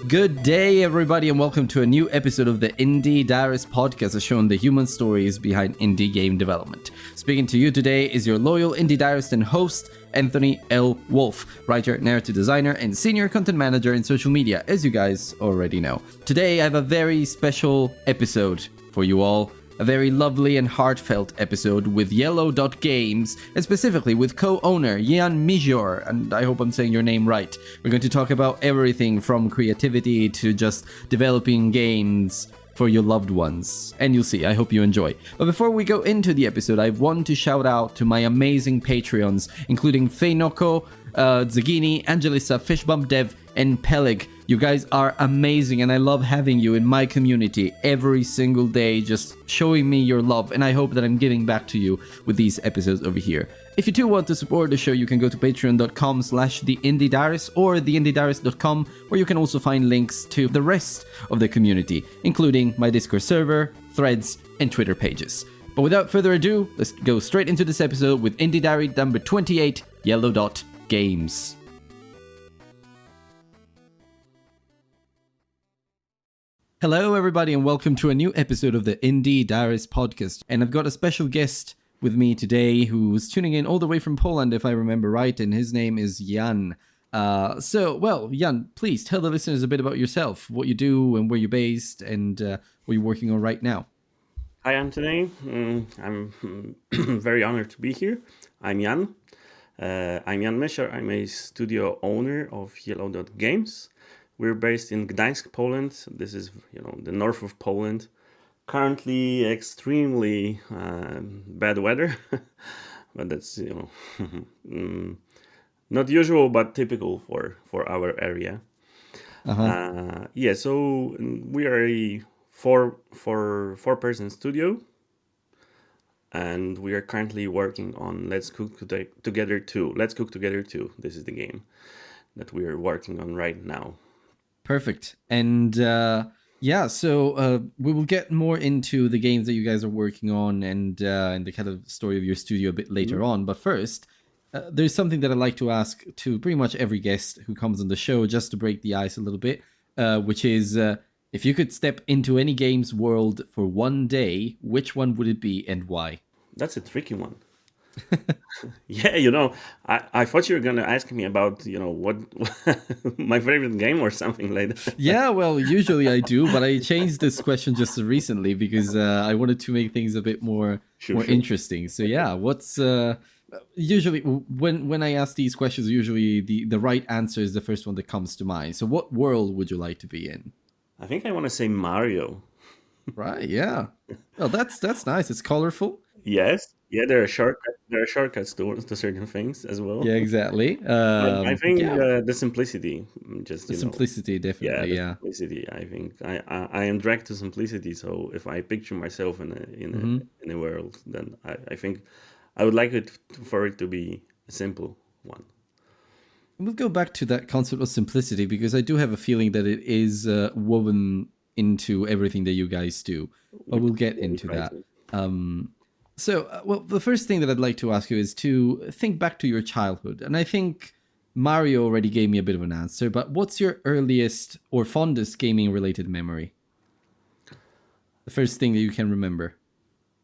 Good day, everybody, and welcome to a new episode of the Indie Diarist podcast, showing the human stories behind indie game development. Speaking to you today is your loyal Indie Diarist and host, Anthony L. Wolf, writer, narrative designer, and senior content manager in social media, as you guys already know. Today, I have a very special episode for you all. A very lovely and heartfelt episode with Yellow.Games, and specifically with co-owner Mysior, and I hope I'm saying your name right. We're going to talk about everything from creativity to just developing games for your loved ones. And you'll see, I hope you enjoy. But before we go into the episode, I want to shout out to my amazing Patreons, including Feynoko, Zagini, Angelissa, Fishbump Dev, and Peleg. You guys are amazing, and I love having you in my community every single day, just showing me your love, and I hope that I'm giving back to you with these episodes over here. If you do want to support the show, you can go to patreon.com/theindiediarist or theindiediarist.com, where you can also find links to the rest of the community, including my Discord server, threads, and Twitter pages. But without further ado, let's go straight into this episode with Indie Diary number 28, Yellow.Games. Hello, everybody, and welcome to a new episode of the Indie Diarist podcast. And I've got a special guest with me today who's tuning in all the way from Poland, if I remember right, and his name is Jan. Jan, please tell the listeners a bit about yourself, what you do and where you're based, and what you're working on right now. Hi, Anthony. I'm very honored to be here. I'm Jan. I'm Jan Mysior. I'm a studio owner of Yellow.Games. We're based in Gdańsk, Poland. This is, the north of Poland. Currently, extremely bad weather, but that's, not usual, but typical for our area. So we are a four-person studio, and we are currently working on Let's Cook Together 2. Let's Cook Together 2. This is the game that we are working on right now. Perfect. And so we will get more into the games that you guys are working on and the kind of story of your studio a bit later on. But first, there's something that I'd like to ask to pretty much every guest who comes on the show, just to break the ice a little bit, which is if you could step into any game's world for one day, which one would it be and why? That's a tricky one. Yeah, I thought you were going to ask me about, what my favorite game or something like that. Yeah, well, usually I do, but I changed this question just recently because I wanted to make things a bit more interesting. So yeah, what's usually when I ask these questions, usually the right answer is the first one that comes to mind. So what world would you like to be in? I think I want to say Mario. Right, yeah. Well, that's nice. It's colorful. Yes. Yeah, there are shortcuts to certain things as well. Yeah, exactly. I think the simplicity, simplicity, definitely. Yeah, simplicity. I think I am dragged to simplicity. So if I picture myself in a world, then I think I would like it for it to be a simple one. We'll go back to that concept of simplicity because I do have a feeling that it is woven into everything that you guys do. But we'll get into that. The first thing that I'd like to ask you is to think back to your childhood. And I think Mario already gave me a bit of an answer, but what's your earliest or fondest gaming-related memory? The first thing that you can remember.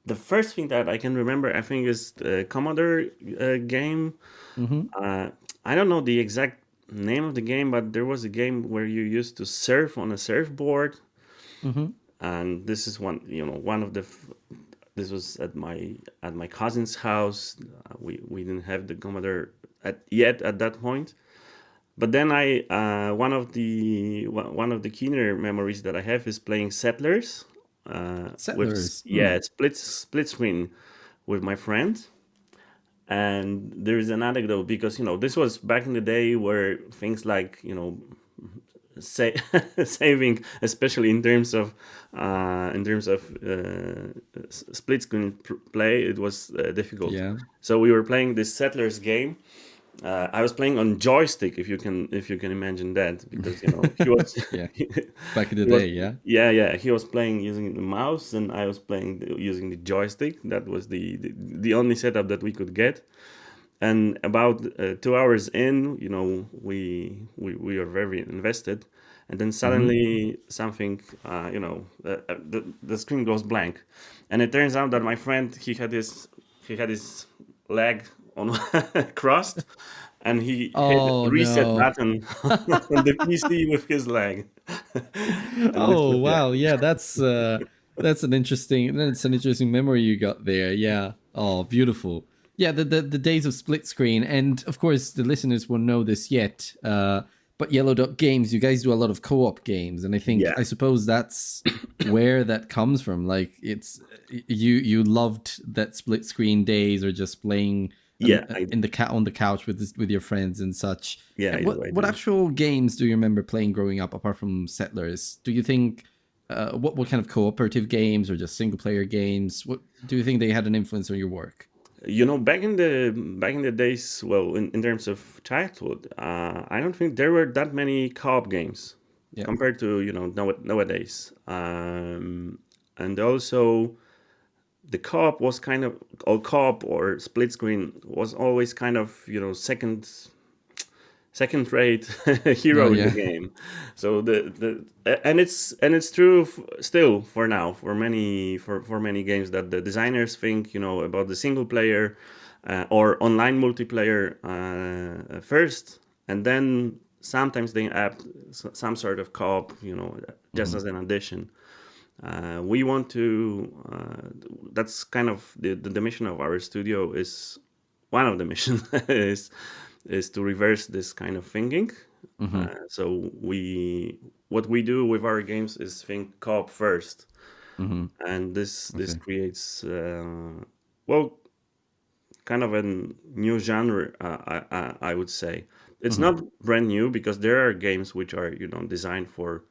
The first thing that I can remember, I think, is the Commodore game. I don't know the exact name of the game, but there was a game where you used to surf on a surfboard. And this is one of the... This was at my cousin's house. We didn't have the Commodore yet at that point, but then one of the keener memories that I have is playing Settlers. Split screen with my friend. And there is an anecdote because this was back in the day where things like saving, especially in terms of split screen play, it was difficult. Yeah. So we were playing this Settlers game. I was playing on joystick, if you can imagine that, because he was back in the day. Yeah. He was playing using the mouse, and I was playing using the joystick. That was the only setup that we could get. And about 2 hours in, we are very invested, and then suddenly something, the screen goes blank, and it turns out that my friend, he had his leg on crossed, and he hit Oh reset no. button on the PC with his leg. And this Oh was, yeah. wow, yeah, that's an interesting memory you got there. Yeah. Oh, beautiful. Yeah, the days of split screen, and of course the listeners won't know this yet. But Yellow Dot Games, you guys do a lot of co-op games, and Yeah. I suppose that's where that comes from. Like it's you loved that split screen days, or just playing Yeah, I in the cat on the couch with your friends and such. yeah, And I do. I what do. actual games do you remember playing growing up apart from Settlers? Do you think what kind of cooperative games or just single player games? What do you think they had an influence on your work? Back in the days, well, in terms of childhood, I don't think there were that many co-op games Yeah. compared to nowadays. And also the co-op was kind of, or co-op or split screen was always kind of second rate Oh hero in the yeah. game. So and it's true still for now, for many games, that the designers think about the single player or online multiplayer first, and then sometimes they add some sort of co-op, just Mhm. as an addition. We want to That's kind of the mission of our studio. Is one of the missions is to reverse this kind of thinking. Mhm. So what we do with our games is think co-op first, Mhm. and this Okay. creates well, kind of a new genre. I would say it's Mhm. not brand new, because there are games which are designed for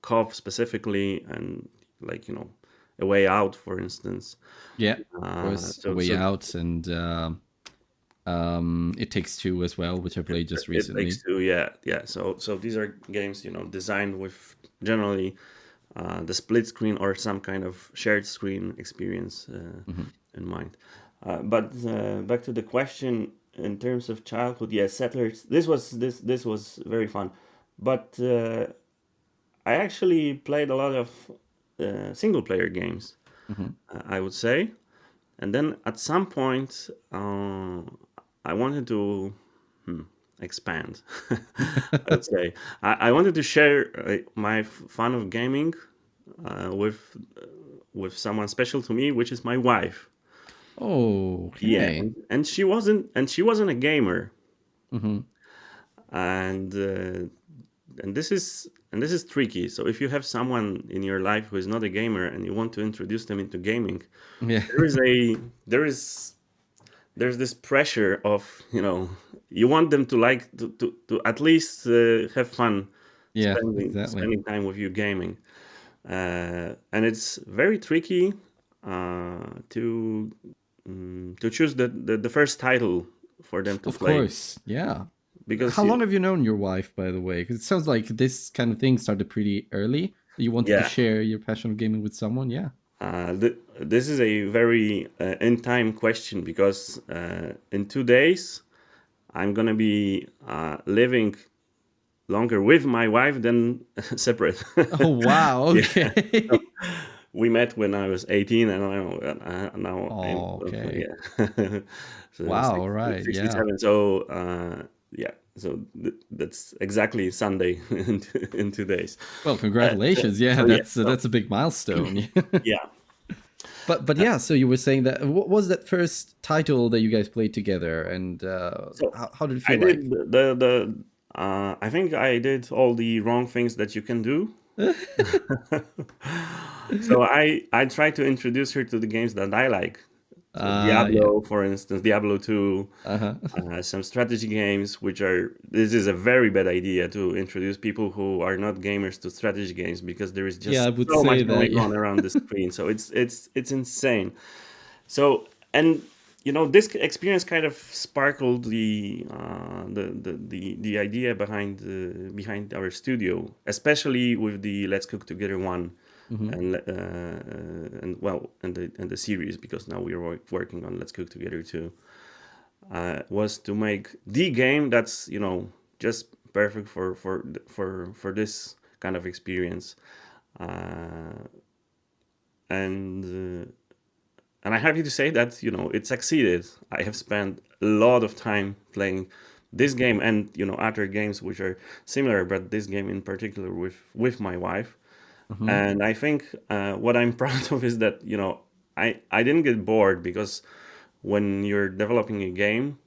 co-op specifically, and like A Way Out, for instance. Yeah. Of course, A So Way so Out and It Takes Two as well, which I played just it takes recently. two, yeah, yeah. So these are games designed with generally the split screen or some kind of shared screen experience Mhm. in mind. But back to the question, in terms of childhood, yeah, Settlers. This was very fun, but I actually played a lot of single player games. Mhm. I would say, and then at some point, I wanted to expand. I would say I wanted to share my fun of gaming with someone special to me, which is my wife. Oh, Yeah, okay. and she wasn't a gamer, Mhm. and this is tricky. So if you have someone in your life who is not a gamer and you want to introduce them into gaming, Yeah. there is a there is there's this pressure of you want them to like to at least have fun Yeah, spending exactly. spending time with you gaming, and it's very tricky to choose the first title for them to Of play, course. Yeah. because How long have you known your wife, by the way? Because it sounds like this kind of thing started pretty early. You wanted to yeah, share your passion of gaming with someone. Yeah. this is a very in time question, because in 2 days I'm gonna be living longer with my wife than separate. Oh wow. Yeah. Okay. So we met when I was 18, and now I'm Oh, okay. yeah. So Wow. All right. Yeah. 67. So yeah. So that's exactly Sunday in 2 days. Well, So, congratulations. Yeah, so yeah. that's a big milestone. Yeah. But yeah. So you were saying that what was that first title that you guys played together, and So how did it I feel did like? the I think I did all the wrong things that you can do. So I try to introduce her to the games that I like. So Yeah. Diablo, for instance, Diablo 2, Uh huh. some strategy games, this is a very bad idea to introduce people who are not gamers to strategy games, because there is Yeah, just I would so say much that. going Yeah. on around the screen. So it's insane. So, and this experience kind of sparkled the idea behind our studio, especially with the Let's Cook Together one, Hmm. and well, and the series, because now we are working on Let's Cook Together too. was to make the game that's just perfect for this kind of experience. uh, and and I'm happy to say that it succeeded. I have spent a lot of time playing this game and other games which are similar, but this game in particular with my wife. Hmm. And I think what I'm proud of is that I didn't get bored, because when you're developing a game,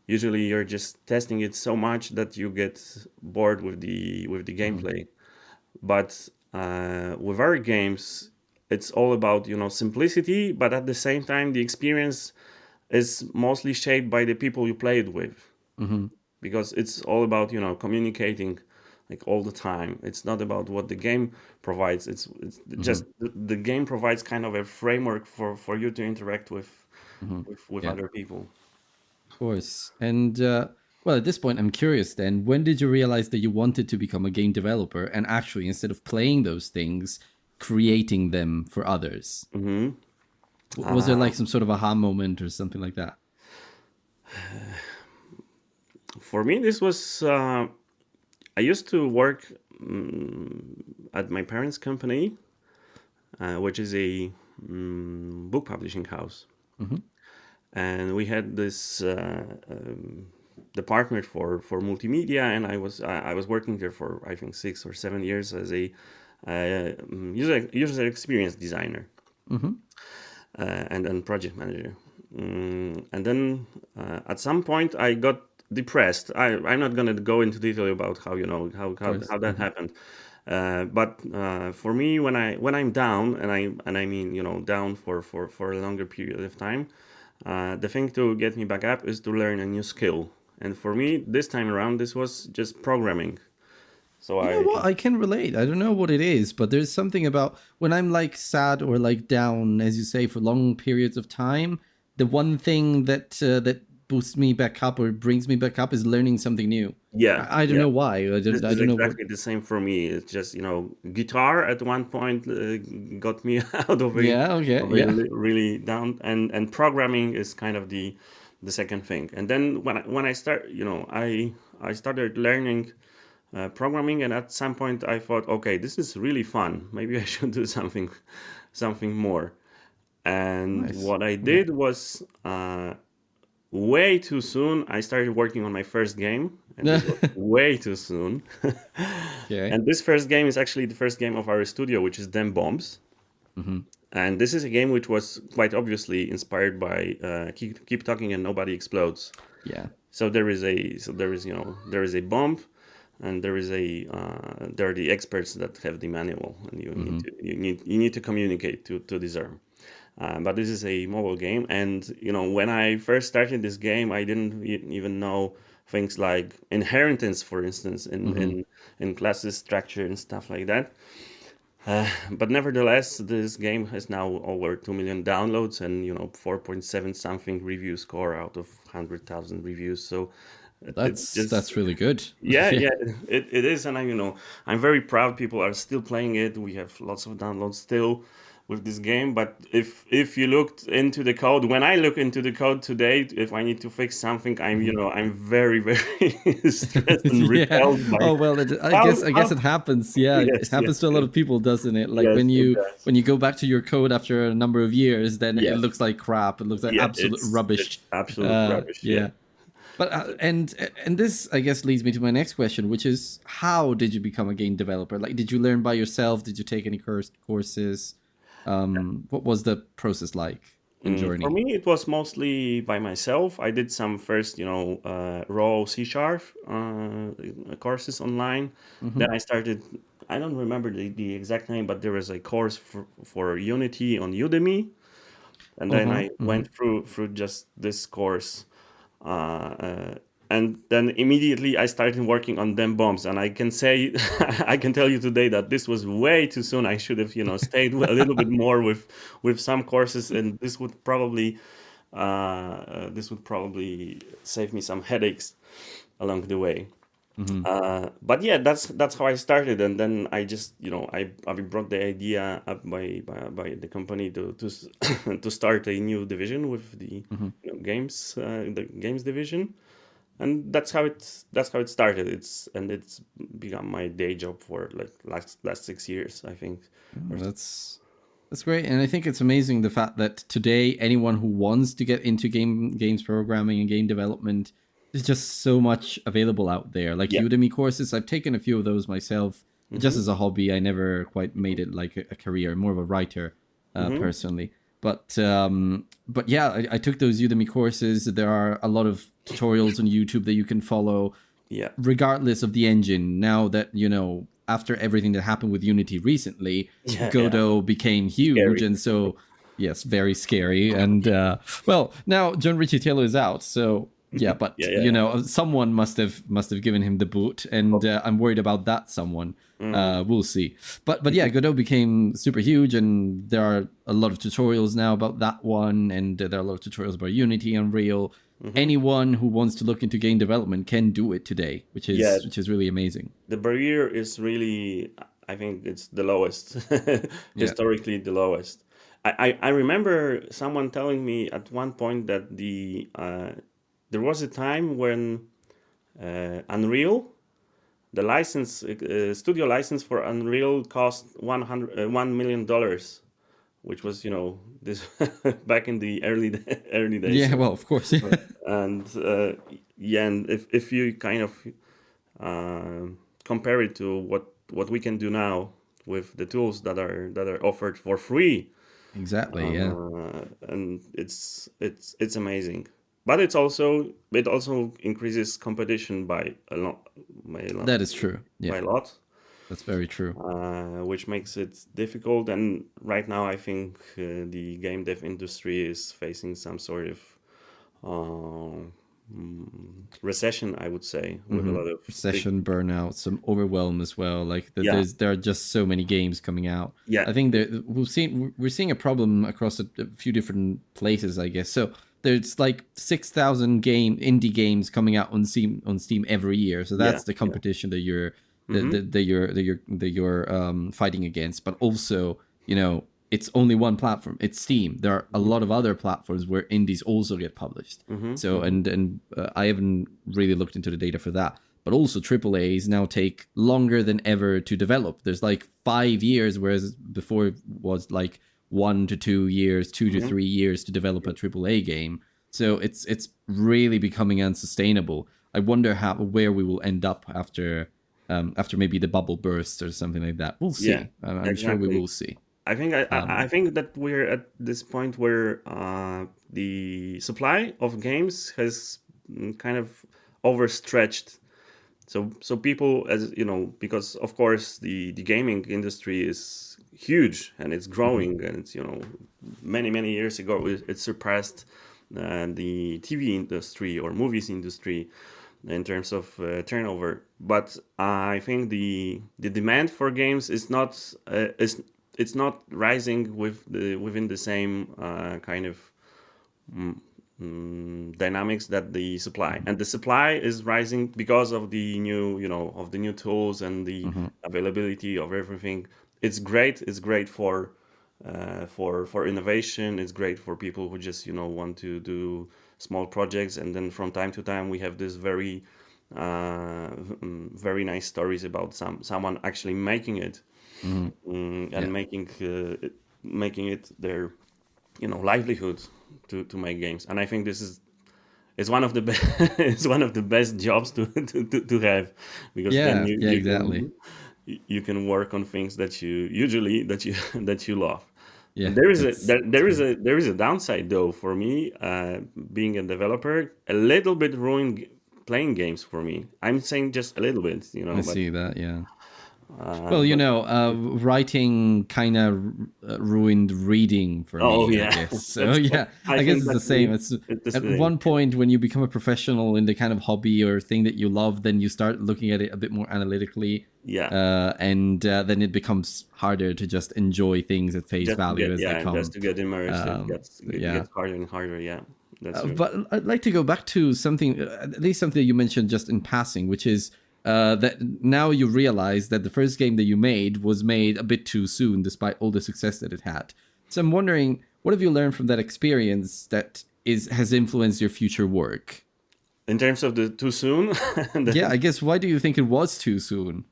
usually you're just testing it so much that you get bored with the Hmm. gameplay. But with our games, it's all about simplicity, but at the same time the experience is mostly shaped by the people you played with, Hmm. because it's all about communicating like all the time. It's not about what the game provides. It's Hmm. just the game provides kind of a framework for you to interact with Hmm. with Yeah, other people. of course. And well, at this point, I'm curious. Then, when did you realize that you wanted to become a game developer and actually, instead of playing those things, creating them for others? Hmm Was there uh, like some sort of aha moment or something like that? for me, this was I used to work at my parents' company, which is a book publishing house. Hmm. And we had this department for multimedia, and I was working there for I think 6 or 7 years as a user experience designer, Hmm. and then project manager. And then at some point I got depressed. I'm not going to go into detail about how Of course. how that happened. But for me, when I'm down, and I mean down for a longer period of time, the thing to get me back up is to learn a new skill. And for me, this time around, this was just programming. So You know what? I can relate. I don't know what it is, but there's something about when I'm like sad or like down, as you say, for long periods of time. The one thing that boosts me back up or brings me back up is learning something new. yeah, I don't yeah. know why. This I is don't know what. exactly the same for me. It's just guitar at one point got me out Yeah. Okay. of a Yeah. really down, and programming is kind of the second thing. And then when I start, I started learning programming, and at some point I thought, okay, this is really fun. Maybe I should do something more. And Nice. what I Okay. did was way too soon. I started working on my first game, and this was way too soon. Okay. And this first game is actually the first game of our studio, which is Them Bombs. Hmm. And this is a game which was quite obviously inspired by Keep Talking and Nobody Explodes. Yeah. There is a bomb, and there are the experts that have the manual, and Hmm. you need to communicate to disarm. But this is a mobile game, and when I first started this game, I didn't even know things like inheritance, for instance, Hmm. in classes structure and stuff like that. But nevertheless, this game has now over 2 million downloads, and 4.7 something review score out of 100,000 reviews. So it's just, That's really good. yeah, Yeah. yeah, it is, and I'm very proud. People are still playing it. We have lots of downloads still with this game. But if you looked into the code, when I look into the code today, if I need to fix something, Mhm. I'm very very stressed and Yeah. repelled by Oh well, I guess how it happens. Yeah, it yes, happens to a lot of people, doesn't it? Like yes, it does. when you go back to your code after a number of years, then it Yeah, looks like crap. It looks like yeah, absolute rubbish. it's absolute rubbish. Yeah. Yeah. But and this I guess leads me to my next question, which is how did you become a game developer? Like, did you learn by yourself? Did you take any courses? What was the process like and For journey? me, it was mostly by myself. I did some first, raw C sharp courses online. Hmm. Then I started, I don't remember the exact name, but there was a course for Unity on Udemy. And Uh then huh. I Hmm. went through just this course. Uh, uh, and then immediately I started working on them bombs. And I can say, I can tell you today that this was way too soon. I should have, stayed a little bit more with some courses, and this would probably save me some headaches along the way. But yeah, that's how I started, and then I just I brought the idea up by the company to start a new division with the games the games division, and that's how it started. It's become my day job for like last 6 years, I think. Oh, that's great, and I think it's amazing the fact that today anyone who wants to get into games programming and game development, there's just so much available out there. Like Yeah. Udemy courses, I've taken a few of those myself, just Mm-hmm. as a hobby. I never quite made it like a career. I'm more of a writer Mm-hmm. personally. But yeah, I took those Udemy courses. There are a lot of tutorials on YouTube that you can follow, Yeah. regardless of the engine. Now that after everything that happened with Unity recently, Yeah. Yeah. Godot became huge, Scary. and so yes, very scary. And well, now John Ritchie Taylor is out, so yeah. But Yeah. Yeah. someone must have given him the boot, and I'm worried about that someone. Mm. We'll see. But yeah, Godot became super huge, and there are a lot of tutorials now about that one, and there are a lot of tutorials about Unity, Unreal. Anyone who wants to look into game development can do it today, which Yeah. is really amazing. The barrier is really, I think it's the lowest, Yeah. historically the lowest. I remember someone telling me at one point that there was a time when Unreal, the license, studio license for Unreal cost $1 million, which was this back in the early days. Yeah, well, of course. And yeah, and if you kind of compare it to what we can do now with the tools that are offered for free, Exactly, yeah. and it's amazing. But it also increases competition by a lot, That is true. by Yeah, a lot, that's very true. which makes it difficult. And right now, I think the game dev industry is facing some sort of recession, I would say, with a lot of Recession, burnout, some overwhelm as well. Like yeah, there are just so many games coming out. yeah, I think that we're seeing a problem across a few different places, I guess. So there's like 6,000 indie games coming out on Steam every year. So yeah, that's the yeah. competition that you're fighting against. But also, it's only one platform. It's Steam. There are a lot of other platforms where indies also get published. So and I haven't really looked into the data for that. But also AAAs now take longer than ever to develop. There's like 5 years, whereas before it was like 1 to 2 years, 2 to 3 years to develop a AAA game. So it's really becoming unsustainable. I wonder where we will end up after maybe the bubble bursts or something like that. We'll see. Yeah, I'm sure we exactly. will see. I think I think that we're at this point where the supply of games has kind of overstretched. So people, as you know, because of course the gaming industry is huge and it's growing, and it's many years ago it surpassed the TV industry or movies industry in terms of turnover. But I think the demand for games is not it's not rising within the same kind of dynamics that the supply, and the supply is rising because of the new tools and the availability of everything. It's great for innovation. It's great for people who just want to do small projects, and then from time to time we have this very very nice stories about someone actually making it and making it their livelihood to make games. And I think this is one of the it's one of the best jobs to have, because then Yeah, exactly. you can work on things that you usually that you love. Yeah, There is a it's there is a downside though for me, being a developer. A little bit ruined playing games for me. I'm saying just a little bit, I but see that. Yeah. Well, writing kind of ruined reading for oh me, I yeah, guess. So yeah, I I guess think it's the that's same. It's the at same. one point when you become a professional in the kind of hobby or thing that you love, then you start looking at it a bit more analytically, Yeah, and then it becomes harder to just enjoy things at face just to value get as they just come. to get immersed, it Yeah. gets harder and harder. Yeah, that's true. But I'd like to go back to something, at least something that you mentioned just in passing, which is that now you realize that the first game that you made was made a bit too soon, despite all the success that it had. So I'm wondering, what have you learned from that experience that has influenced your future work? In terms of the too soon, Yeah, I guess, why do you think it was too soon?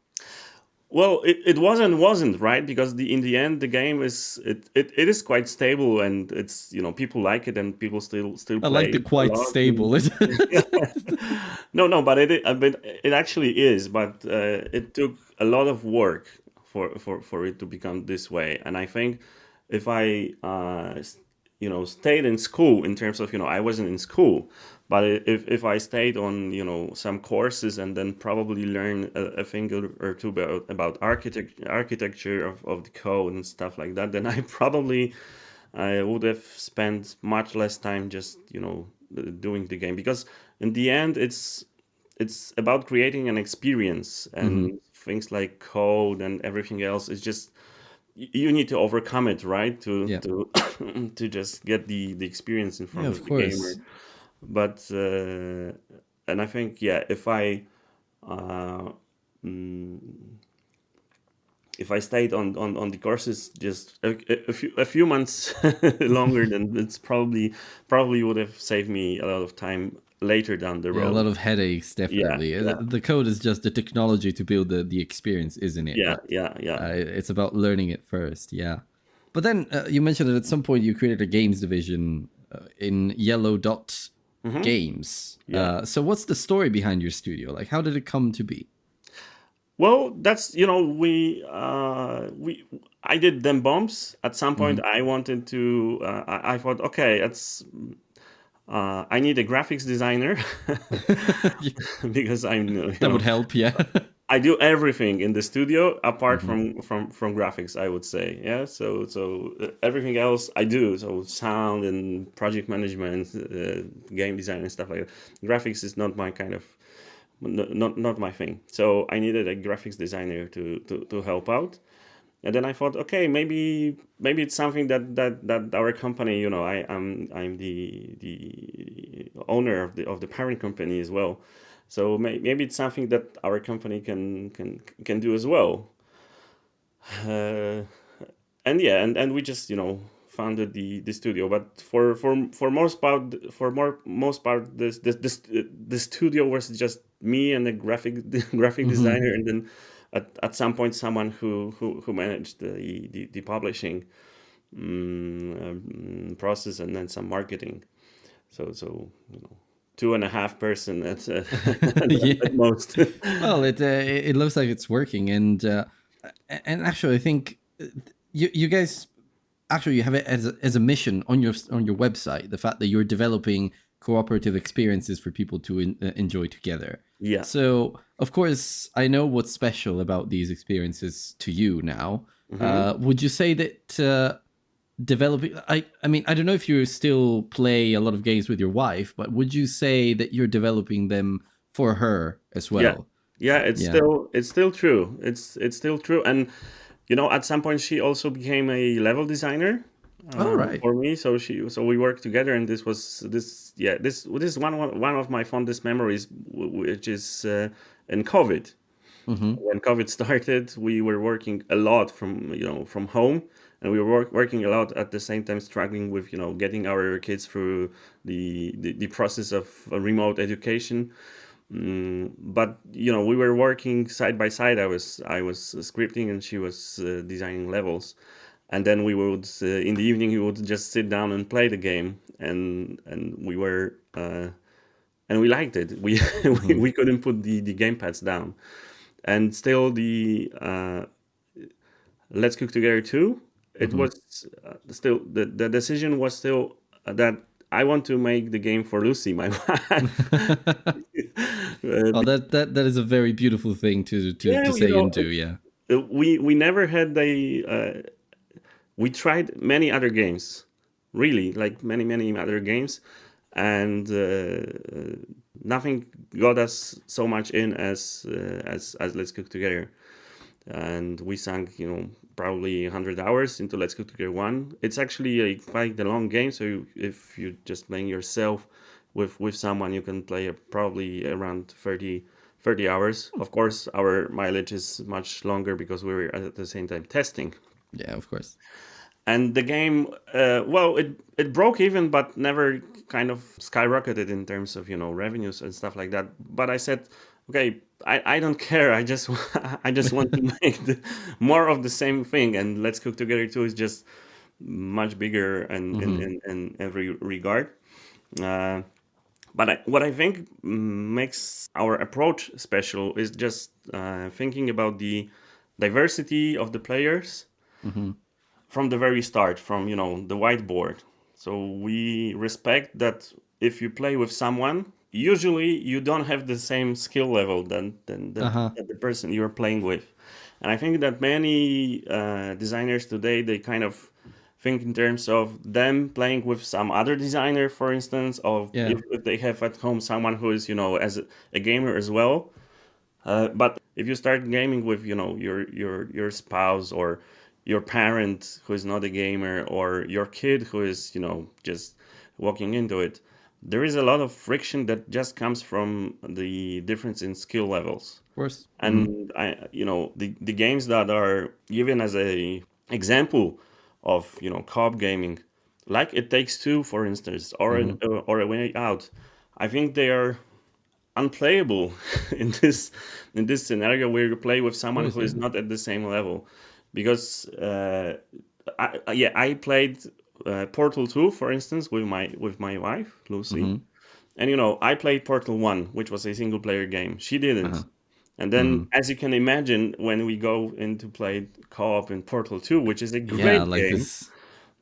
well, it wasn't right, because in the end the game it is quite stable, and it's, people like it, and people still I play like the it a quite lot. stable. No, but it actually is, but it took a lot of work for it to become this way. And I think if I stayed in school, in terms of, I wasn't in school, but if I stayed on, some courses, and then probably learn a thing or two about architecture of the code and stuff like that, then I would have spent much less time just, doing the game. Because in the end, it's about creating an experience, Hmm. and things like code and everything else is just, you need to overcome it, right? To Yeah. to to just get the experience in Yeah, front of of the gamer. course. But and I think, yeah, uh, mm, if I stayed on the courses just a few months longer, then it's probably would have saved me a lot of time later down the Yeah, a road. lot of headaches, Yeah, definitely. yeah, The code is just the technology to build the experience, isn't it? yeah, But yeah, yeah, it's about learning it first, yeah. But then you mentioned that at some point you created a games division in Yellow Dot hmm Games. yeah. So what's the story behind your studio? Like, how did it come to be? Well, that's, we I did them bombs. At some point, Hmm. I wanted to. I thought, okay, I need a graphics designer because I'm, That would help, yeah. I do everything in the studio apart Hmm. from graphics, I would say. Yeah. Everything else I do. So sound and project management, game design and stuff like that. Graphics is not my kind of, not my thing. So I needed a graphics designer to help out. And then I thought, okay, maybe it's something that our company, I'm the owner of the parent company as well. So maybe it's something that our company can do as well. Uh, and yeah, and we just, founded the studio. But for most part, the studio was just me and the graphic Hmm. designer, and then at some point someone who managed the publishing process, and then some marketing. So 2.5 person Yeah. at most. Well, it looks like it's working, and actually, I think you guys actually you have it as a mission on your website. The fact that you're developing cooperative experiences for people to enjoy together. Yeah. So, of course, I know what's special about these experiences to you now. hmm Would you say that developing? I mean, I don't know if you still play a lot of games with your wife, but would you say that you're developing them for her as Yeah. well? Yeah, it's Yeah. still true. It's still true. And at some point she also became a level designer All right. for me. So we worked together, and this is one of my fondest memories, which is in COVID. Mm-hmm. When COVID started, we were working a lot from home, and we were working a lot at the same time, struggling with getting our kids through the process of remote education. But we were working side by side. I was scripting, and she was designing levels. And then we would in the evening we would just sit down and play the game, and we were and we liked it. We we, Mm-hmm. we couldn't put the gamepads down. And still, the Let's Cook Together too. It Mm-hmm. was still the decision was still that I want to make the game for Lucy, my wife. Oh, that is a very beautiful thing to Yeah, say and do. Yeah. we never had we tried many other games, really, like many other games, and nothing got us so much in as Let's Cook Together. And we sank, probably 100 hours into Let's Cook Together 1. It's actually quite a long game, so if you're just playing yourself with someone, you can play probably around 30 hours. Of course, our mileage is much longer because we were at the same time testing. Yeah, of course. And the game, well, it broke even, but never kind of skyrocketed in terms of revenues and stuff like that. But I said, okay, I don't care. I just I just want to make more of the same thing, and Let's Cook Together 2 is just much bigger and in every regard. But what I think makes our approach special is just thinking about the diversity of the players from the very start, from the whiteboard. So we respect that if you play with someone, usually you don't have the same skill level than the person you're playing with. And I think that many designers today, they kind of think in terms of them playing with some other designer, for instance, or Yeah. if they have at home someone who is as a gamer as well. But if you start gaming with your spouse or your parent who is not a gamer or your kid who is just walking into it, there is a lot of friction that just comes from the difference in skill levels. Of course. And the games that are given as a example of co-op gaming, like It Takes Two, for instance, or A Way Out, I think they are unplayable in this scenario where you play with someone who is not at the same level, because I played Portal 2, for instance, with my wife Lucy, and I played Portal 1, which was a single player game. She didn't. And then, as you can imagine, when we go into play co-op in Portal 2, which is a great game,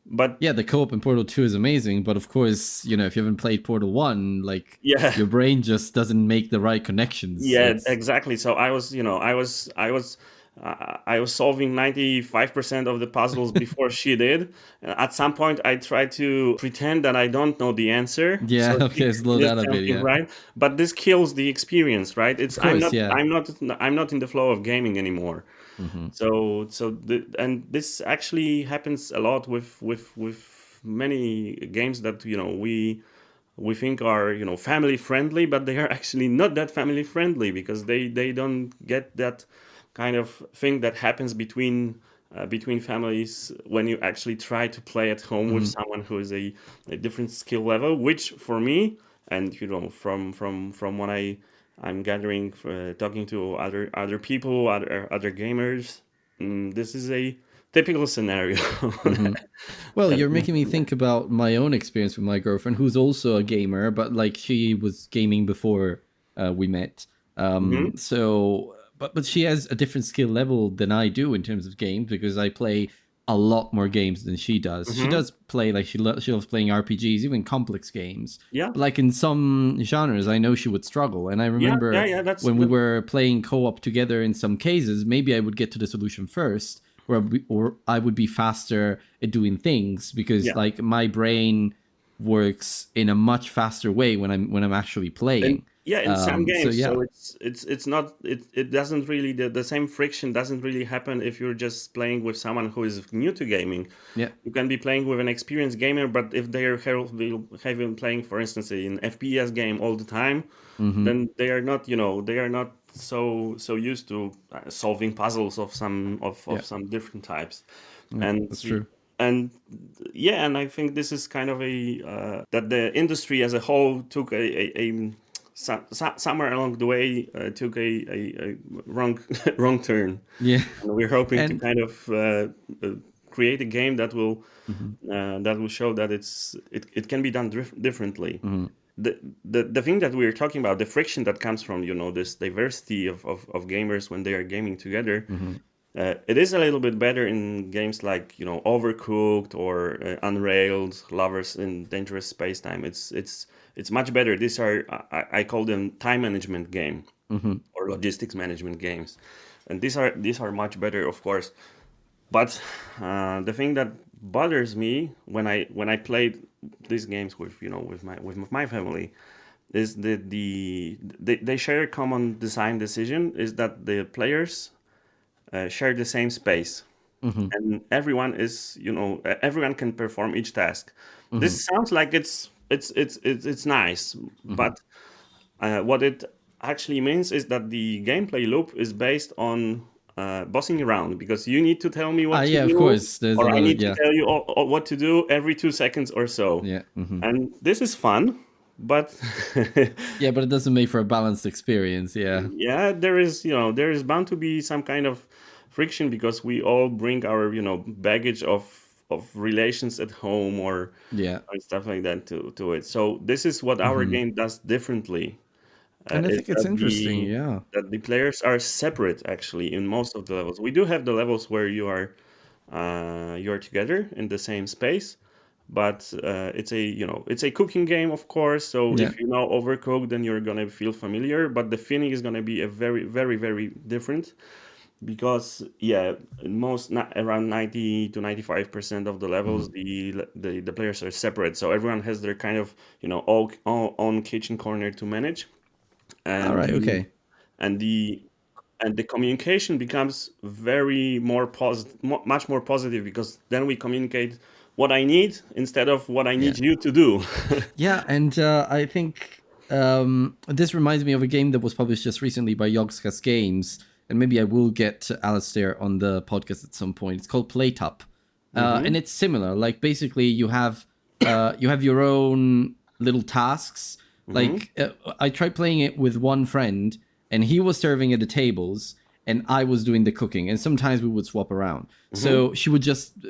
but yeah, the co-op in Portal 2 is amazing, but of course, if you haven't played Portal 1, like your brain just doesn't make the right connections. Yeah, exactly. So I was solving 95% of the puzzles before she did. At some point, I tried to pretend that I don't know the answer. Yeah, so okay, slow down a bit. Yeah, right. But this kills the experience, right? It's of course, I'm not in the flow of gaming anymore. And this actually happens a lot with many games that we think are family friendly, but they are actually not that family friendly, because they don't get that kind of thing that happens between families when you actually try to play at home with someone who is a different skill level, which for me, and from what I'm gathering, talking to other people, other gamers, this is a typical scenario. Well, you're making me think about my own experience with my girlfriend, who's also a gamer, but like she was gaming before we met. So, but she has a different skill level than I do in terms of games, because I play a lot more games than she does. She does play, like she loves playing RPGs, even complex games. Yeah. But like in some genres, I know she would struggle. And I remember when we were playing co-op together in some cases, maybe I would get to the solution first, or I would be faster at doing things, because like my brain works in a much faster way when I'm actually playing. In some games, so it's not, it doesn't really, the same friction doesn't really happen if you're just playing with someone who is new to gaming. Yeah, you can be playing with an experienced gamer, but if they have been playing, for instance, an FPS game all the time, then they are not so used to solving puzzles of some different types. And that's true. And I think this is kind of a that the industry as a whole took somewhere along the way took a wrong turn. Yeah, and we're hoping to kind of create a game that will show that it can be done differently. The thing that we're talking about, the friction that comes from this diversity of gamers when they are gaming together, it is a little bit better in games like Overcooked or Unrailed, Lovers in Dangerous Spacetime. It's much better. These are I call them time management game or logistics management games, and these are much better, of course. But the thing that bothers me when I played these games with my family is that they share a common design decision, is that the players share the same space, and everyone can perform each task. This sounds like it's nice, but what it actually means is that the gameplay loop is based on bossing around, because you need to tell me what to Yeah, of do, course. There's a or I lot of, need to yeah. tell you what to do every 2 seconds or so. Yeah. And this is fun, but Yeah, but it doesn't make for a balanced experience. Yeah. yeah, there is bound to be some kind of friction, because we all bring our baggage of relations at home, Yeah. or stuff like that to it. So this is what our game does differently, And I is think it's interesting. Yeah. that the players are separate actually in most of the levels. We do have the levels where you are together in the same space, but it's a cooking game, of course. So Yeah. if you know Overcooked, then you're gonna feel familiar, but the feeling is gonna be a very very very different, because yeah, around 90 to 95% of the levels, the players are separate, so everyone has their kind of all own kitchen corner to manage, All and right. Okay. and the and the communication becomes very more positive, much more positive, because then we communicate what I need instead of what I Yeah. need you to do. Yeah, and I think this reminds me of a game that was published just recently by Yogscast Games, and maybe I will get Alistair on the podcast at some point. It's called Playtop, and it's similar. Like basically, you have your own little tasks. Like I tried playing it with one friend, and he was serving at the tables, and I was doing the cooking, and sometimes we would swap around. So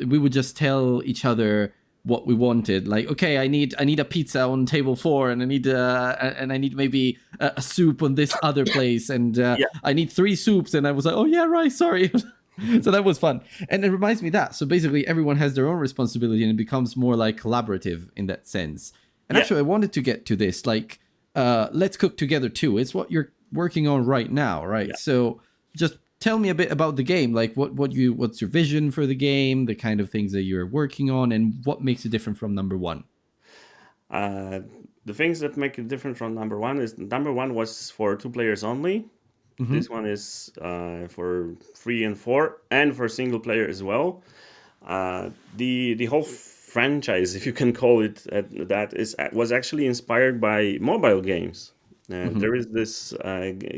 we would just tell each other what we wanted. Like, okay, I need a pizza on table 4, and I need maybe a soup on this other place, and Yeah, I need 3 soups. And I was like, oh yeah, right, sorry. So that was fun, and it reminds me of that. So basically, everyone has their own responsibility, and it becomes more like collaborative in that sense. And yeah, actually, I wanted to get to this, like, let's cook together too. It's what you're working on right now, right? yeah. So just tell me a bit about the game, like what's your vision for the game, the kind of things that you're working on, and what makes it different from number 1. Uh, the things that make it different from number one is number one was for 2 players only. This one is for 3 and 4, and for single player as well. The whole franchise, if you can call it that, was actually inspired by mobile games. There is this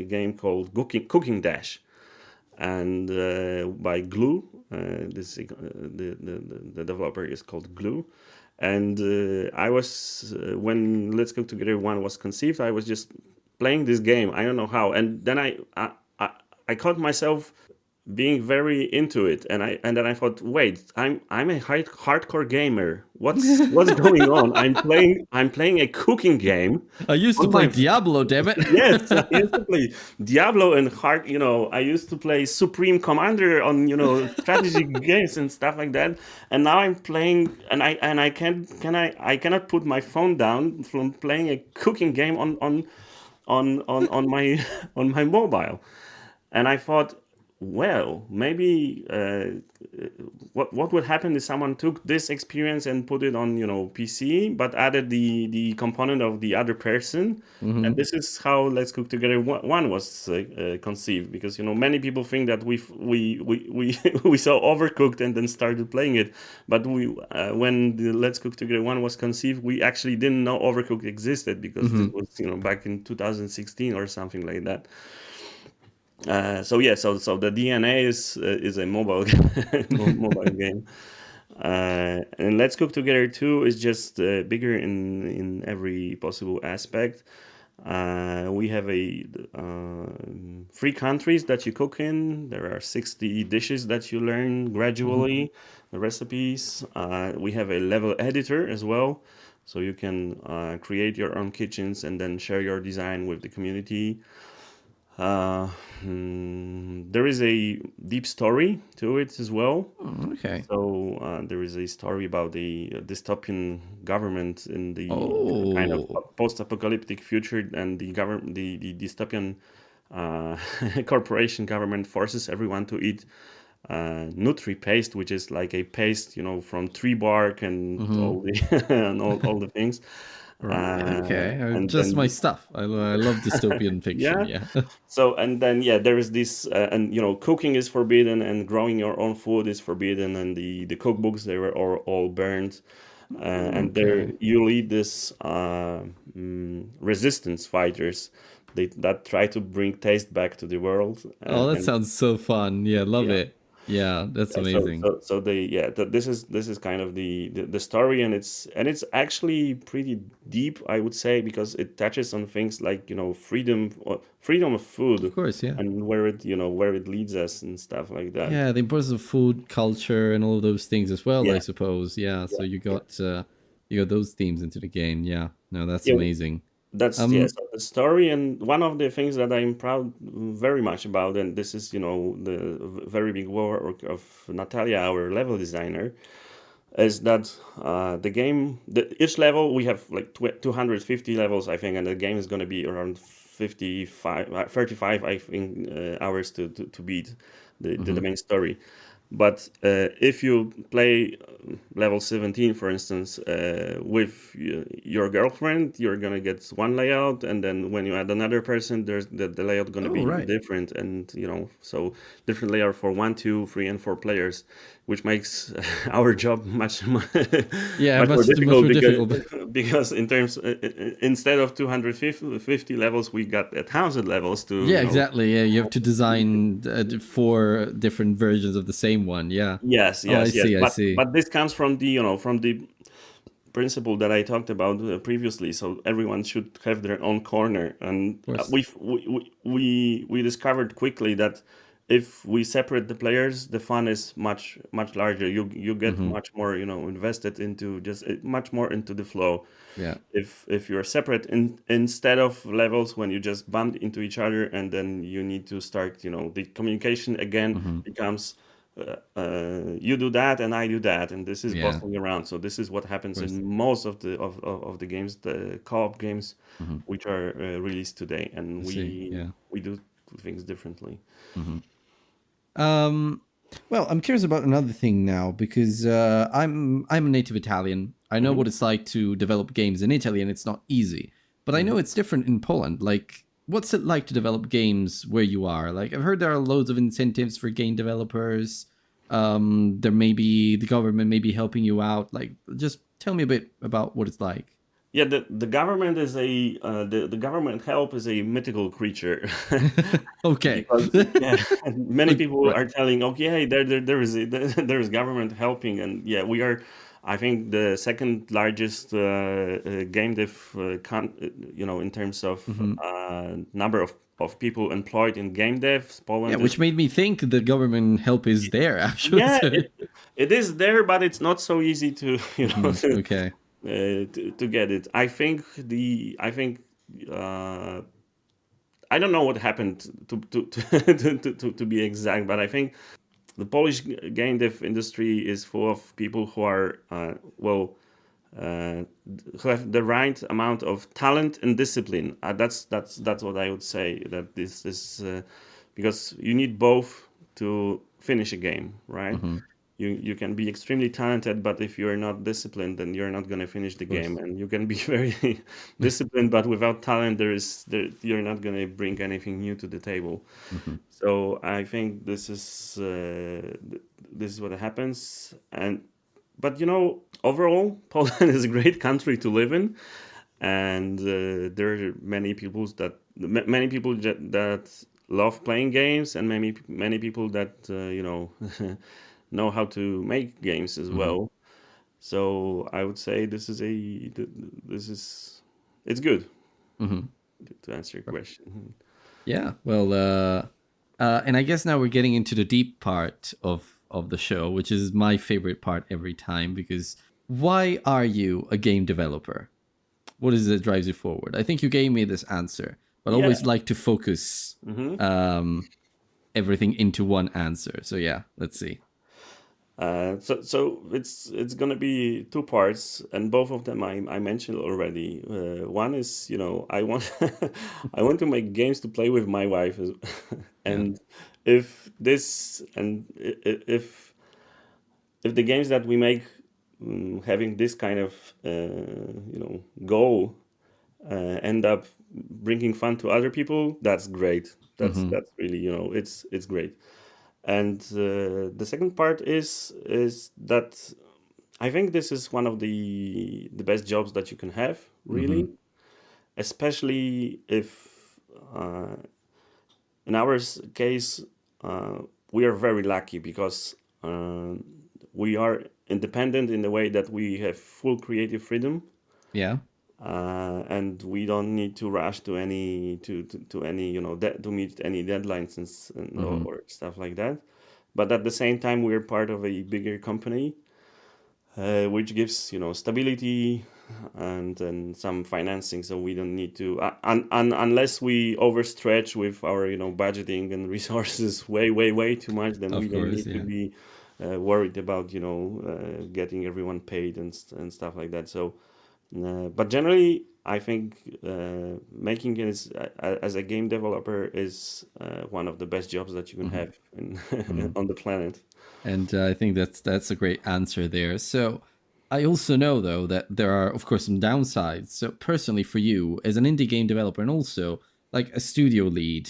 game called Cooking Dash, and by Glue. The developer is called Glue, and I was when Let's Cook Together 1 was conceived, I was just playing this game. I don't know how, and then I caught myself being very into it, and then I thought, wait, I'm a hardcore gamer. What's going on? I'm playing a cooking game I used to on play my Diablo, damn it. yes, I used to play Diablo and hard. I used to play Supreme Commander on strategy games and stuff like that. And now I'm playing, and I cannot put my phone down from playing a cooking game on my on my mobile. And I thought, well, maybe what would happen if someone took this experience and put it on PC, but added the component of the other person. And this is how Let's Cook Together one was conceived, because many people think that we we saw Overcooked and then started playing it, but when the Let's Cook Together one was conceived, we actually didn't know Overcooked existed, because this was back in 2016 or something like that. So the DNA is a mobile mobile game, and Let's Cook Together 2 is just bigger in every possible aspect. We have 3 countries that you cook in. There are 60 dishes that you learn gradually, the recipes. We have a level editor as well, so you can create your own kitchens and then share your design with the community. There is a deep story to it as well. Okay. So there is a story about the dystopian government in the kind of Oh. post-apocalyptic future, and the dystopian corporation government forces everyone to eat nutri paste, which is like a paste, from tree bark and all the and all the things. Right. Okay. And Just my then stuff. I love dystopian fiction. yeah. Yeah. So, and then there is this, and cooking is forbidden, and growing your own food is forbidden, and the cookbooks, they were all burned, and there Okay. you lead this resistance fighters that try to bring taste back to the world. Oh, that And sounds so fun. Yeah, love yeah, it. Yeah, that's yeah, so amazing. so so they yeah this is kind of the story, and it's actually pretty deep, I would say, because it touches on things like freedom of Of food, course, yeah. and where it leads us and stuff like that. Yeah, the importance of food, culture, and all of those things as well, I Yeah, suppose. Yeah, so yeah, you got those themes into the game. Yeah, no, that's yeah. amazing. That's yes, Um, the story, and one of the things that I'm proud very much about, and this is the very big work of Natalia, our level designer, is that each level we have like 250 levels, I think, and the game is going to be around 35 I think hours to beat the mhm. main story. But if you play level 17, for instance, with your girlfriend, you're gonna get one layout, and then when you add another person, there's the layout gonna Oh, be right. different, and so different layout for 1, 2, 3, and 4 players, which makes our job Yeah, much more much difficult more because difficult. in terms instead of 250 levels, we got 1,000 levels to Yeah, exactly. Yeah, you have to design four different versions of the same one. Yeah. Yes, Oh, I yes, yes. see. I But see. but this comes from the principle that I talked about previously. So everyone should have their own corner, and Of course. we discovered quickly that if we separate the players, the fun is much larger. You get Hmm. much more invested into just much more into the flow. Yeah. If you're separate instead of levels when you just bump into each other, and then you need to start, the communication again Hmm. becomes you do that and I do that, and this is Yeah. Of bustling around. So this is what happens course. in most of the games, the co-op games, Hmm. which are released today, I and see. Yeah. we do things differently. Hmm. Um, well, I'm curious about another thing now because I'm a native Italian. I know Hmm. what it's like to develop games in Italy, and it's not easy. But I know Hmm. it's different in Poland. Like, what's it like to develop games where you are? Like, I've heard there are loads of incentives for game developers. There may be the government may be helping you out. Like, just tell me a bit about what it's like. Yeah, the government is the government help is a mythical creature. Okay. Because yeah, many Okay, people right. are telling, okay, hey, there is government helping, and yeah, we are, I think, the second largest game dev in terms of Hmm. number of people employed in game devs. Yeah, Poland is, which made me think the government help is there actually. yeah, So. it is there, but it's not so easy to Mhm. Okay. to get it. I think uh, I don't know what happened to be exact, but I think the Polish game dev industry is full of people who are uh, who have the right amount of talent and discipline. That's what I would say. That this is because you need both to finish a game, right? Hmm. You can be extremely talented, but if you're not disciplined, then you're not going to finish the Of game. course. And you can be very disciplined, but without talent, you're not going to bring anything new to the table. Hmm. So I think this is what happens. And but overall, Poland is a great country to live in, and there are many people that love playing games, and many people that know how to make games as Hmm. well. So I would say this is it's good Hmm. to answer your question. Yeah. Well, and I guess now we're getting into the deep part of the show, which is my favorite part every time because why are you a game developer? What is it that drives you forward? I think you gave me this answer, but I Yeah. always like to focus Hmm. um, everything into one answer. So yeah, let's see. So it's gonna be two parts, and both of them I mentioned already. One is I want I want to make games to play with my wife, Yeah. and if this and if the games that we make having this kind of goal end up bringing fun to other people, that's great. Hmm. That's really it's great. And the second part is that I think this is one of the best jobs that you can have, Hmm. really, especially if uh, in our case, we are very lucky because we are independent in the way that we have full creative freedom, Yeah. and we don't need to rush to any to any to meet any deadlines Mm-hmm. or stuff like that. But at the same time, we're part of a bigger company, which gives stability and some financing, so we don't need to unless we overstretch with our budgeting and resources way too much, then we Of don't course, need to yeah. be worried about getting everyone paid and stuff like that. So but generally, I think making it as a game developer is one of the best jobs that you can Mm-hmm. have Mm-hmm. on the planet. And I think that's a great answer there. So I also know though that there are of course some downsides. So personally for you as an indie game developer and also like a studio lead,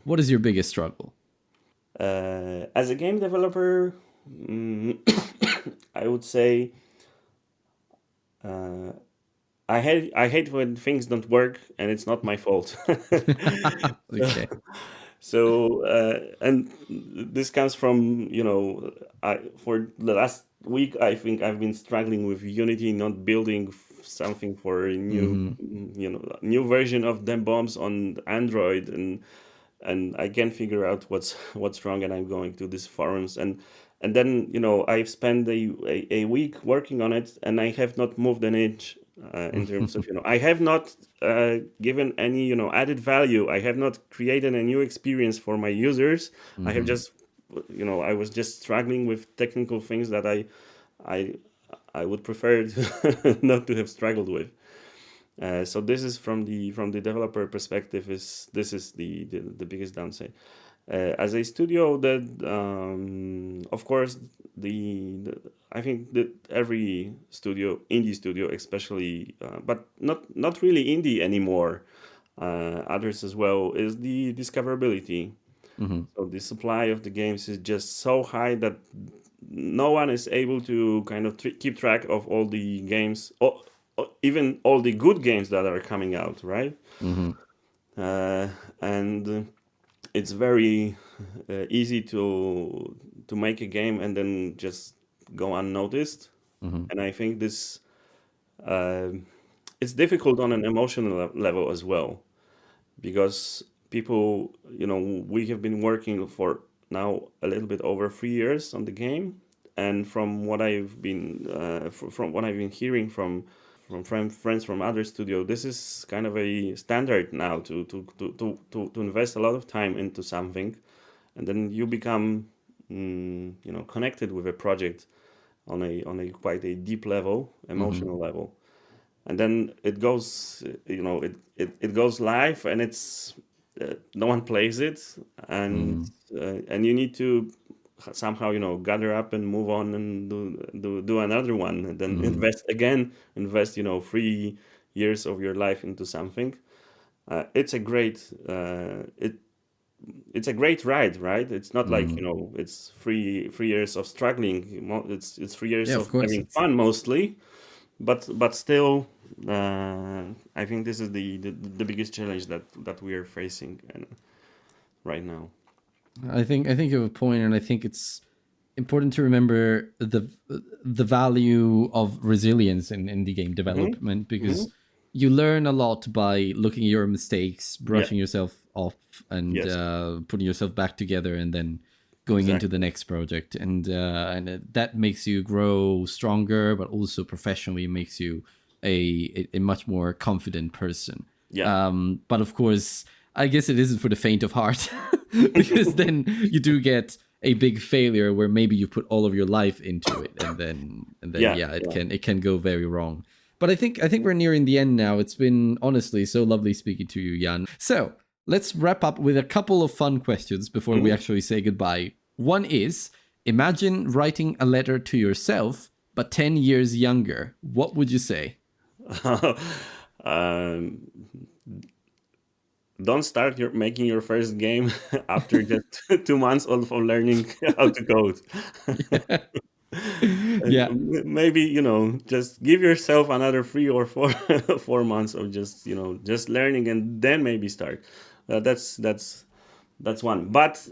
what is your biggest struggle? As a game developer, mm, I would say uh, I hate when things don't work and it's not my fault. Okay. And this comes from for the last week I think I've been struggling with Unity not building something for a new Mm-hmm. new version of them bombs on Android, and I can't figure out what's wrong, and I'm going to these forums, and then I've spent a week working on it, and I have not moved an inch in terms of I have not given any added value. I have not created a new experience for my users. I have Mm-hmm. just I was just struggling with technical things that I I would prefer not to have struggled with. So this is from the developer perspective. This is the biggest downside. As a studio, that of course the I think that every studio, indie studio especially, but not really indie anymore, others as well, is the discoverability. Mm-hmm. So the supply of the games is just so high that no one is able to kind of keep track of all the games, even all the good games that are coming out, right? Mm-hmm. And it's very easy to make a game and then just go unnoticed. Mm-hmm. And I think this uh, it's difficult on an emotional level as well, because people, we have been working for now a little bit over 3 years on the game, and from what I've been hearing from friends from other studio, this is kind of a standard now to invest a lot of time into something, and then you become connected with a project on a quite a deep level, Mm-hmm. emotional level, and then it goes it goes live, and it's no one plays it, and Mm-hmm. and you need to somehow gather up and move on and do another one, and then Mm-hmm. invest 3 years of your life into something. It's a great it's a great ride, right? It's not like Mm-hmm. it's 3 years of struggling. It's 3 years Yeah, of of course. having It's fun mostly, but still, I think this is the biggest challenge that we are facing right now. I think you have a point, and I think it's important to remember the value of resilience in indie game Hmm. development Hmm. because you learn a lot by looking at your mistakes, Yeah. brushing yourself off, and Yes. putting yourself back together, and then going into the Exactly. next project, and that makes you grow stronger, but also professionally makes you a much more confident person. Yeah. But of course, I guess it isn't for the faint of heart because then you do get a big failure where maybe you put all of your life into it, and then Yeah. yeah, it Yeah. can go very wrong. But I think we're nearing the end now. It's been honestly so lovely speaking to you, Jan. So let's wrap up with a couple of fun questions before we Hmm. actually say goodbye. One is, imagine writing a letter to yourself but 10 years younger. What would you say? um, don't start making your first game after just 2 months of learning how to code. Yeah. Maybe just give yourself another 3 or 4 4 months of just learning, and then maybe start. That's one. But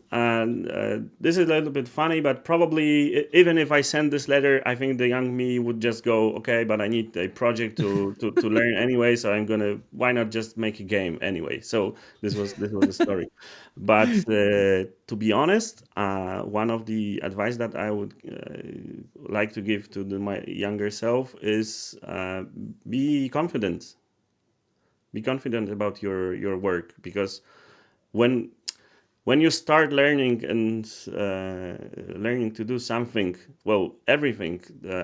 this is a little bit funny, but probably even if I send this letter, I think the young me would just go, okay, but I need a project to learn anyway, so why not just make a game anyway? So this was the story. But to be honest, one of the advice that I would like to give to my younger self is be confident. Be confident about your work, because when when you start learning and learning to do something, well, everything,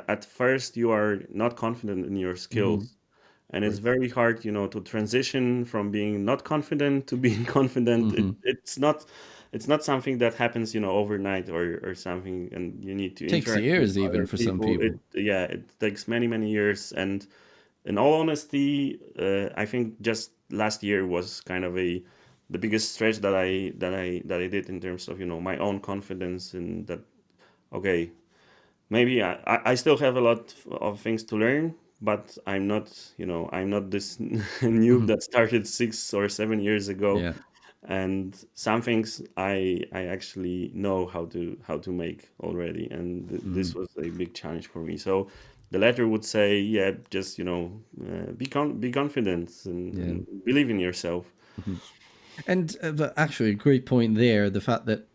at first you are not confident in your Hmm. skills, and it's Right. very hard, to transition from being not confident to being confident. Hmm. It's not something that happens, overnight, or something, and you need to Takes interact with years even other for some people. people. It takes many, many years, and in all honesty, I think just last year was kind of the biggest stretch that I did in terms of my own confidence, and that, okay, maybe I still have a lot of things to learn, but I'm not this noob Hmm. that started 6 or 7 years ago, Yeah. and some things I actually know how to make already, and Hmm. this was a big challenge for me. So the letter would say, yeah, just be confident, and, Yeah. and believe in yourself. Hmm. And but actually, a great point there. The fact that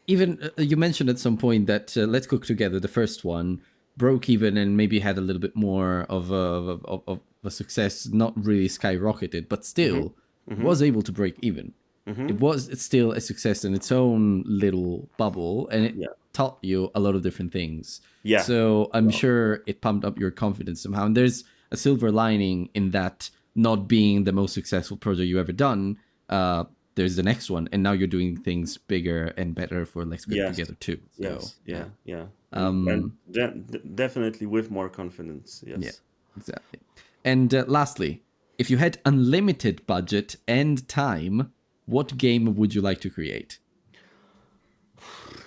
even you mentioned at some point that Let's Cook Together, the first one, broke even and maybe had a little bit more of a success, not really skyrocketed, but Hmm. still Hmm. was able to break even. Hmm. It was still a success in its own little bubble, and it Yeah. taught you a lot of different things. Yeah. So I'm Well, sure it pumped up your confidence somehow. And there's a silver lining in that not being the most successful project you ever done. Uh, there's the next one, and now you're doing things bigger and better for Let's Cook yes. Together too. So Yes. yeah, Yeah. Yeah. And um, definitely with more confidence. yeah, Yes. exactly. And lastly, if you had unlimited budget and time, what game would you like to create?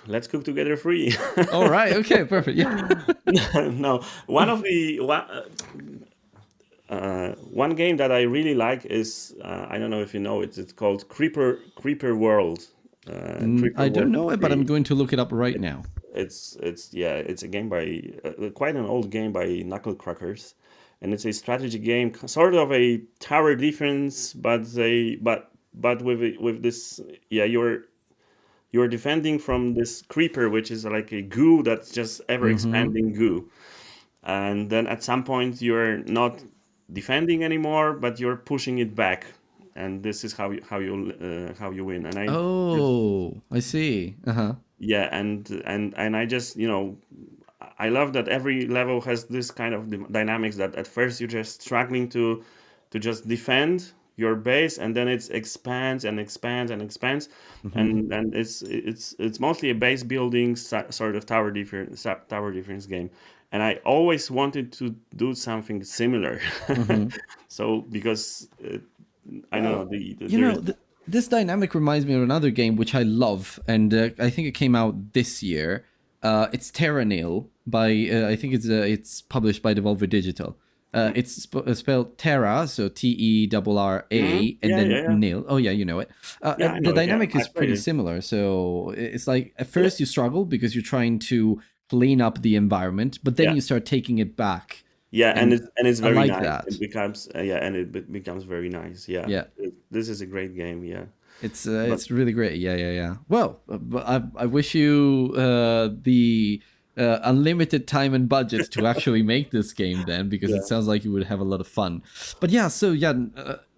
Let's cook together free. All right. Okay. Perfect. Yeah. No, one game that I really like is, I don't know if you know it. It's called Creeper World. Creeper I don't World know it, but I'm 3. going to look it up right It, now. it's yeah, it's a game by quite an old game by Knuckle Crackers, and it's a strategy game, sort of a tower defense, but with this, yeah, you're defending from this creeper, which is like a goo that's just ever Mm-hmm. expanding goo, and then at some point you're not defending anymore, but you're pushing it back, and this is how you win. And I just Oh, I see. Uh huh. yeah, and I just I love that every level has this kind of dynamics, that at first you're just struggling to just defend your base, and then it expands and expands and expands, Mm-hmm. and it's mostly a base building sort of tower defense game, and I always wanted to do something similar. Mm-hmm. So because I don't know, Well, there is. this dynamic reminds me of another game which I love, and I think it came out this year. It's Terranil by I think it's published by Devolver Digital. It's spelled Terra, so Terra, and Yeah, yeah, then yeah, nil. Oh yeah, you know it. yeah, I The know it. Yeah, dynamic I is played pretty it. similar. So it's like at Yeah, first you struggle because you're trying to clean up the environment, but then yeah. you start taking it back, Yeah, and and it's I very like nice. that. It becomes becomes very nice. Yeah, Yeah. this is a great game. Yeah, but It's really great. Yeah, yeah, yeah. Well, but I wish you the unlimited time and budget to actually make this game then, because it yeah, sounds like you would have a lot of fun. But yeah, so yeah,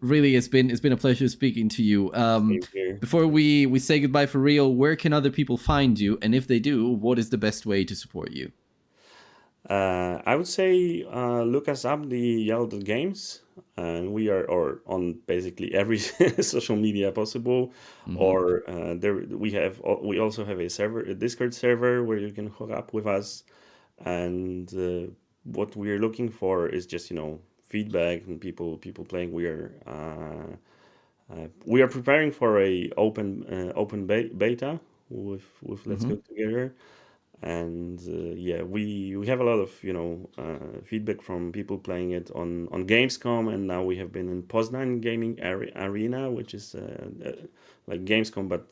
really, it's been a pleasure speaking to you. same here. Before we say goodbye for real, where can other people find you? And if they do, what is the best way to support you? I would say look us up, the Yellow Games, and we are or on basically every social media possible. Hmm. Or there we also have a Discord server where you can hook up with us. And what we're looking for is just feedback and people playing. We are preparing for a open beta with Let's Hmm. Go Together, And yeah, we have a lot of feedback from people playing it on Gamescom, and now we have been in Poznan gaming arena, which is like Gamescom but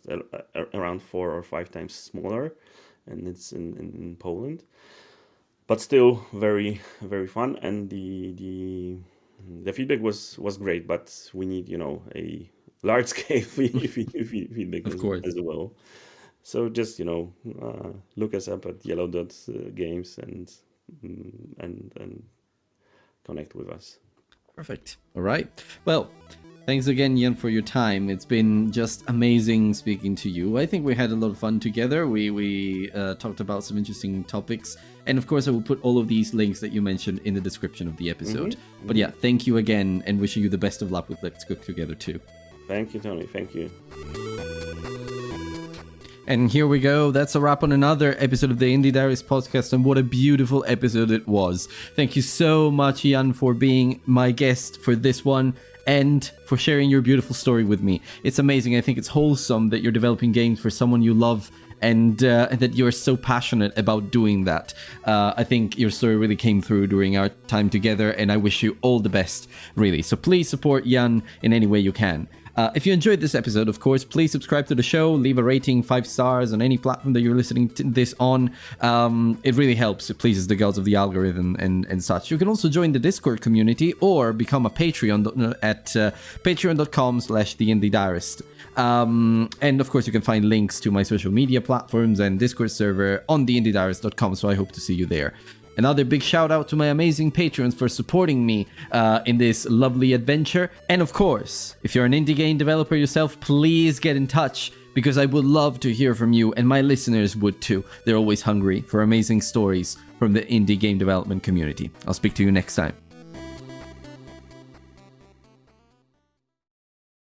around 4 or 5 times smaller, and it's in Poland, but still very very fun. And the feedback was great, but we need a large scale feedback Of course. as well. So just look us up at Yellow Dot Games and connect with us. Perfect. All right. Well, thanks again, Jan, for your time. It's been just amazing speaking to you. I think we had a lot of fun together. We talked about some interesting topics. And of course, I will put all of these links that you mentioned in the description of the episode. But yeah, thank you again, and wishing you the best of luck with Let's Cook Together too. Thank you, Tony. Thank you. And here we go. That's a wrap on another episode of the Indie Diaries podcast, and what a beautiful episode it was. Thank you so much, Jan, for being my guest for this one and for sharing your beautiful story with me. It's amazing. I think it's wholesome that you're developing games for someone you love, and that you're so passionate about doing that. I think your story really came through during our time together, and I wish you all the best, really. So please support Jan in any way you can. If you enjoyed this episode, of course, please subscribe to the show, leave a rating, 5 stars on any platform that you're listening to this on. It really helps. It pleases the gods of the algorithm and such. You can also join the Discord community or become a Patreon at patreon.com/theindiediarist. And of course, you can find links to my social media platforms and Discord server on theindiediarist.com, so I hope to see you there. Another big shout out to my amazing patrons for supporting me in this lovely adventure. And of course, if you're an indie game developer yourself, please get in touch, because I would love to hear from you, and my listeners would too. They're always hungry for amazing stories from the indie game development community. I'll speak to you next time.